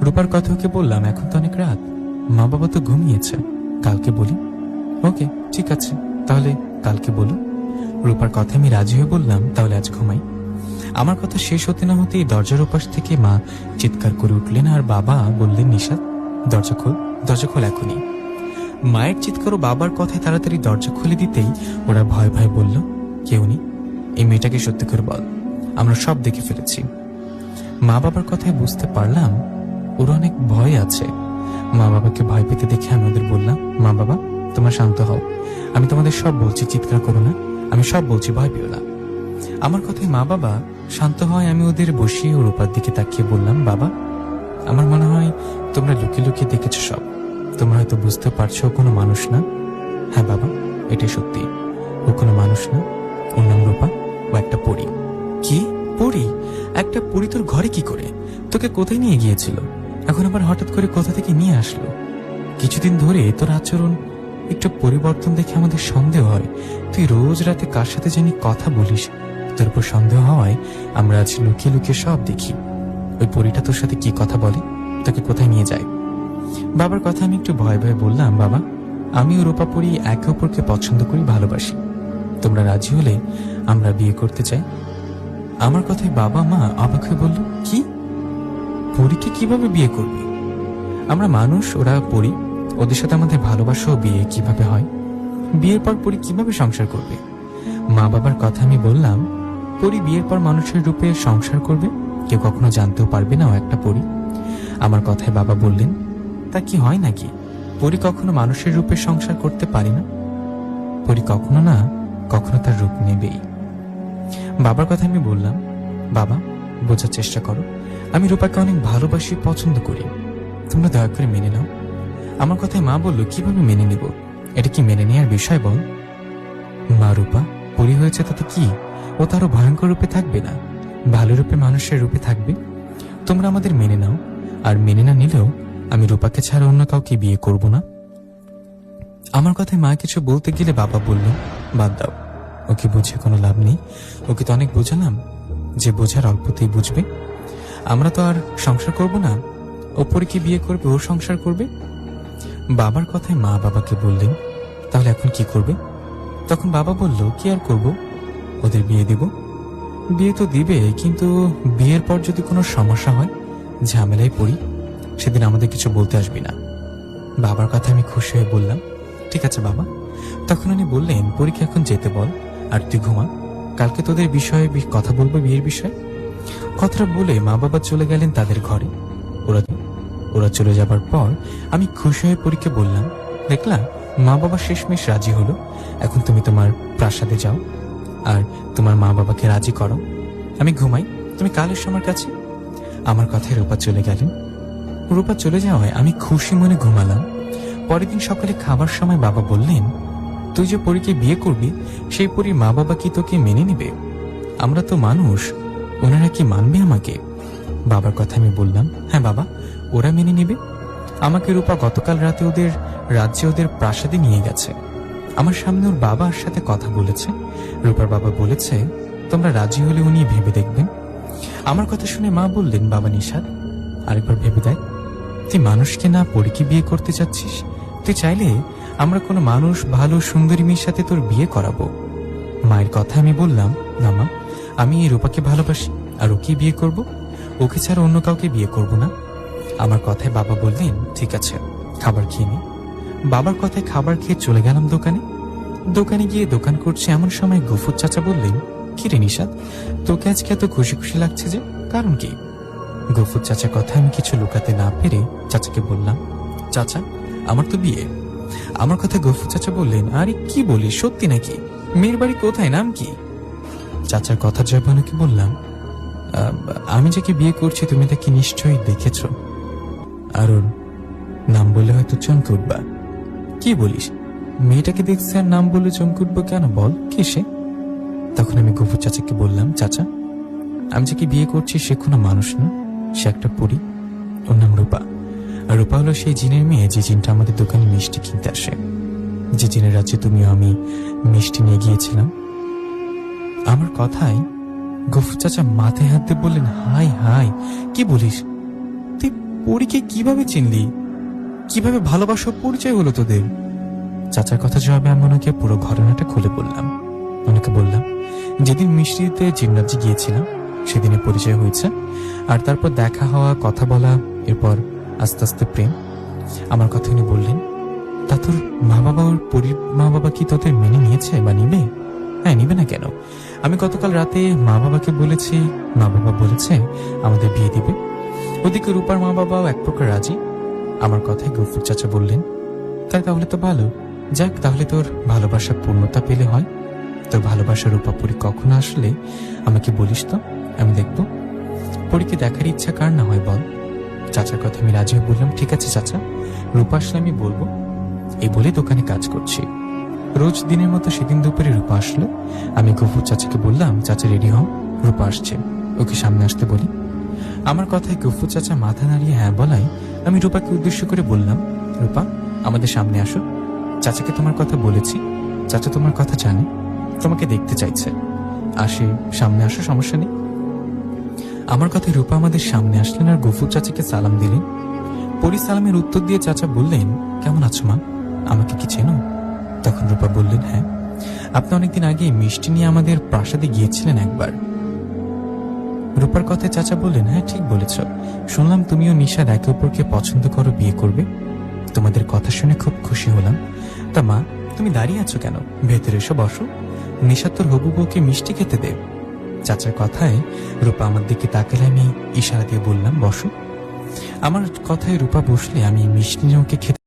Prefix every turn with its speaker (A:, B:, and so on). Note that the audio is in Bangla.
A: রূপার কথা ওকে বললাম, এখন তো অনেক রাত, মা বাবা তো ঘুমিয়েছে, কালকে বলি। ওকে, ঠিক আছে, তাহলে কালকে বলো। রূপার কথা আমি রাজি হয়ে বললাম, তাহলে আজ ঘুমাই। আমার কথা শেষ হতে না হতেই দরজার ওপাশ থেকে মা চিৎকার করে উঠলেন আর বাবা বললেন, নিশাত, দরজা খোল, দরজা খোল এখনই। মায়ের চিৎকার ও বাবার কথায় তাড়াতাড়ি দরজা খুলে দিতেই ওরা ভয় ভয় বলল, কেউ নেই, এই মেয়েটাকে সত্যি করে বল, আমরা সব দেখে ফেলেছি। মা বাবার কথায় বুঝতে পারলাম ওরা অনেক ভয় আছে। মা বাবাকে ভয় পেতে দেখে আমি ওদের বললাম, মা বাবা তোমরা শান্ত হও, আমি তোমাদের সব বলছি, চিৎকার করো না, আমি সব বলছি, ভয় পেও না। আমার কথায় মা বাবা শান্ত হয়। আমি ওদের বসিয়ে ওর উপর দিকে তাকিয়ে বললাম, বাবা আমার মনে হয় তোমরা লুকিয়ে লুকিয়ে দেখেছো সব, তোমরা হয়তো বুঝতে পারছো ও কোনো মানুষ না। হ্যাঁ বাবা, এটাই সত্যি, ও কোনো মানুষ না, ওর নাম রূপা, ও একটা পরী। কি পরী? একটা পরী তোর ঘরে কি করে? তোকে কোথায় নিয়ে গিয়েছিল? এখন আবার হঠাৎ করে কোথা থেকে নিয়ে আসলো? কিছুদিন ধরে তোর আচরণ একটু পরিবর্তন দেখে আমাদের সন্দেহ হয়। তুই রোজ রাতে কার সাথে জানি কথা বলিস, তোর উপর সন্দেহ হওয়ায় আমরা আজ লুকিয়ে লুকিয়ে সব দেখি। ওই পরীটা তোর সাথে কি কথা বলে, তোকে কোথায় নিয়ে যায়? বাবার কথা আমি একটু ভয়ে ভয়ে বললাম, বাবা আমি ও রূপা পরী একে অপরকে পছন্দ করি, ভালোবাসি, তোমরা রাজি হলে আমরা বিয়ে করতে চাই। আমার কথায় বাবা মা অবাক হয়ে বলল, কি, পরীকে কিভাবে বিয়ে করবি? আমরা মানুষ, ওরা পরী, ওদের সাথে আমাদের ভালোবাসা ও বিয়ে কিভাবে হয়? বিয়ের পর পরী কিভাবে সংসার করবে? মা বাবার কথা আমি বললাম, পরী বিয়ের পর মানুষের রূপে সংসার করবে, কেউ কখনো জানতেও পারবে না ও একটা পরী। আমার কথায় বাবা বললেন, তা কি হয় নাকি? পরী কখনো মানুষের রূপে সংসার করতে পারে না, পরী কখনো না কখনো তার রূপ নেবেই। বাবার কথা আমি বললাম, বাবা বোঝার চেষ্টা করো, আমি রূপাকে অনেক ভালোবাসি, পছন্দ করি, তোমরা দয়া করে মেনে নাও। আমার কথায় মা বলল, কিভাবে মেনে নিব? এটা কি মেনে নেওয়ার বিষয় বল? মা, রূপা পরী হয়েছে তাতে কি, ও তারও ভয়ঙ্কর রূপে থাকবে না, ভালো রূপে মানুষের রূপে থাকবে। তোমরা আমাদের মেনে নাও, আর মেনে না নিলেও আমি রূপাকে ছাড়া অন্য কাউকে বিয়ে করব না। আমার কথায় মা কিছু বলতে গেলে বাবা বলল, বাদ দাও, ওকে বুঝে কোনো লাভ নেই, ওকে তো অনেক বোঝালাম, যে বোঝার অল্পতেই বুঝবে। আমরা তো আর সংসার করব না, ও পরীকে বিয়ে করবে, ওর সংসার করবে। বাবার কথায় মা বাবাকে বললেন, তাহলে এখন কি করবে? তখন বাবা বলল, কি আর করব, ওদের বিয়ে দেব। বিয়ে তো দিবে, কিন্তু বিয়ের পর যদি কোনো সমস্যা হয়, ঝামেলায় পড়ি, সেদিন আমাদের কিছু বলতে আসবি না। বাবার কথা আমি খুশি হয়ে বললাম, ঠিক আছে বাবা। তখন উনি বললেন, পরীকে এখন যেতে বল, আর তুই ঘুমা, কালকে তোদের বিষয়ে কথা বলবো, বিয়ের বিষয়ে। কথাটা বলে মা বাবা চলে গেলেন তাদের ঘরে। ওরা চলে যাবার পর আমি খুশি হয়ে পরীকে বললাম, দেখলা, মা বাবা শেষমেশ রাজি হলো, এখন তুমি তোমার প্রাসাদে যাও আর তোমার মা বাবাকে রাজি করো, আমি ঘুমাই, তুমি কাল এসো আমার কাছে। আমার কথায় রূপা চলে গেলেন। রূপা চলে যাওয়ায় আমি খুশি মনে ঘুমালাম। পরের দিন সকালে খাবার সময় বাবা বললেন, তুই যে পরীকে বিয়ে করবি, সেই পরীর মা বাবা কি তোকে মেনে নেবে? আমরা তো মানুষ, ওনারা কি মানবে আমাকে? বাবার কথা আমি বললাম, হ্যাঁ বাবা, ওরা মেনে নেবে। আমাকে রূপা গতকাল রাতে ওদের রাজ্যে, ওদের প্রাসাদে নিয়ে গেছে, আমার সামনে ওর বাবার সাথে কথা বলেছে। রূপার বাবা বলেছে, তোমরা রাজি হলে উনি ভেবে দেখবেন। আমার কথা শুনে মা বললেন, বাবা নিশাত, আরেকবার ভেবে দেখ, তুই মানুষকে না পরীকে বিয়ে করতে চাচ্ছিস, তুই চাইলে আমরা কোনো মানুষ, ভালো সুন্দরী মেয়ের সাথে তোর বিয়ে করাবো। মায়ের কথা আমি বললাম, না মা, আমি এই রূপাকে ভালোবাসি আর ওকে বিয়ে করব, ওকে ছাড়া অন্য কাউকে বিয়ে করব না। আমার কথায় বাবা বললেন, ঠিক আছে, খাবার খেয়ে নি। বাবার কথায় খাবার খেয়ে চলে গেলাম দোকানে গিয়ে দোকান করছে এমন সময় গফুর চাচা বললেন, কি রে নিশাত, তোকে আজকে এত খুশি খুশি লাগছে যে, কারণ কি? গফুর চাচার কথা আমি কিছু লুকাতে না পেরে চাচাকে বললাম, চাচা আমার তো বিয়ে। আমার কথা গফুর চাচা বললেন, আরে কি বলিস, সত্যি নাকি? মেয়ের বাড়ি কোথায়, নাম কি? চাচার কথার জবাবে বললাম, আমি যাকে বিয়ে করছি তুমি তাকে নিশ্চয়ই দেখেছ, আর ওর নাম বলে হয়তো চমকে উঠবা। কি বলিস, মেয়েটাকে দেখছি আর নাম বলে চমকে উঠবো কেন, বল কে সে? তখন আমি গফুর চাচাকে বললাম, চাচা আমি যাকে বিয়ে করছি সে কোনো মানুষ না, সে একটা পরী, ওর নাম রূপা। আর রূপা হলো সেই জিনের মেয়ে যে জিনটা আমাদের দোকানে মিষ্টি কিনতে আসে, যে জিনের রাজ্যে তুমিও আমি মিষ্টি নিয়ে গিয়েছিলাম। আমার কথায় গফুর চাচা মাথায় হাত দিয়ে বললেন, হাই হাই, কি বলিস, তুই পরীকে কিভাবে চিনলি? কিভাবে ভালোবাসার পরিচয় হলো তোদের? চাচার কথা জবাবে আমি ওনাকে পুরো ঘটনাটা খুলে বললাম। ওনাকে বললাম, যেদিন মিষ্টিতে জিমনাজি গিয়েছিলাম সেদিনে পরিচয় হয়েছে, আর তারপর দেখা হওয়া, কথা বলা, এরপর আস্তে আস্তে প্রেম। আমার কথা উনি বললেন, তা তোর মা বাবা কি তোদের মেনে নিয়েছে বা নিবে? হ্যাঁ, নিবে না কেন? আমি গতকাল রাতে মা বাবাকে বলেছি, মা বাবা বলেছে আমাদের বিয়ে দিবে। ওদিকে রূপার মা বাবাও এক প্রকার রাজি। আমার কথায় গফুর চাচা বললেন, তাহলে তো ভালো। যাক, তাহলে তোর ভালোবাসা পূর্ণতা পেলে হয়। তোর ভালোবাসার রূপা পরী কখনো আসলে আমাকে বলিস তো, আমি দেখব। পরীকে দেখার ইচ্ছা কার না হয় বল? চাচার কথা আমি রাজি হয়ে বললাম, ঠিক আছে চাচা, রূপা আসলে আমি বলবো। এই বলে দোকানে কাজ করছি। রোজ দিনের মতো সেদিন দুপুরে রূপা আসলো। আমি গফুর চাচাকে বললাম, চাচা রেডি হও, রূপা আসছে, ওকে সামনে আসতে বলি। আমার কথায় গফুর চাচা মাথা নাড়িয়ে হ্যাঁ বলায় আমি রূপাকে উদ্দেশ্য করে বললাম, রূপা আমাদের সামনে আসো। চাচাকে তোমার কথা বলেছি, চাচা তোমার কথা জানে, তোমাকে দেখতে চাইছে। আসে, সামনে আসো, সমস্যা নেই। আমার কথায় রূপা আমাদের সামনে আসলেন আর গফুর চাচাকে সালাম দিলেন। পরি সালামের উত্তর দিয়ে চাচা বললেন, কেমন আছো মা? আমাকে কি চেনো? তখন রূপা বললেন, হ্যাঁ, আপনি অনেকদিন আগে মিষ্টি নিয়ে আমাদের প্রাসাদে গিয়েছিলেন একবার। রূপার কথায় চাচা বললেন, হ্যাঁ ঠিক বলেছ, শুনলাম তুমিও নিশাদ একে অপরকে পছন্দ করো, বিয়ে করবে। তোমাদের কথা শুনে খুব খুশি হলাম। তা মা, তুমি দাঁড়িয়ে আছো কেন? ভেতরে এসো, বসো। নিশাদ তোর হবু বউকে মিষ্টি খেতে দে। চাচার কথায় রূপা আমার দিকে তাকালে আমি ইশারা দিয়ে বললাম, বসো। আমার কথায় রূপা বসলে আমি মিষ্টি নিয়ে ওকে খেতে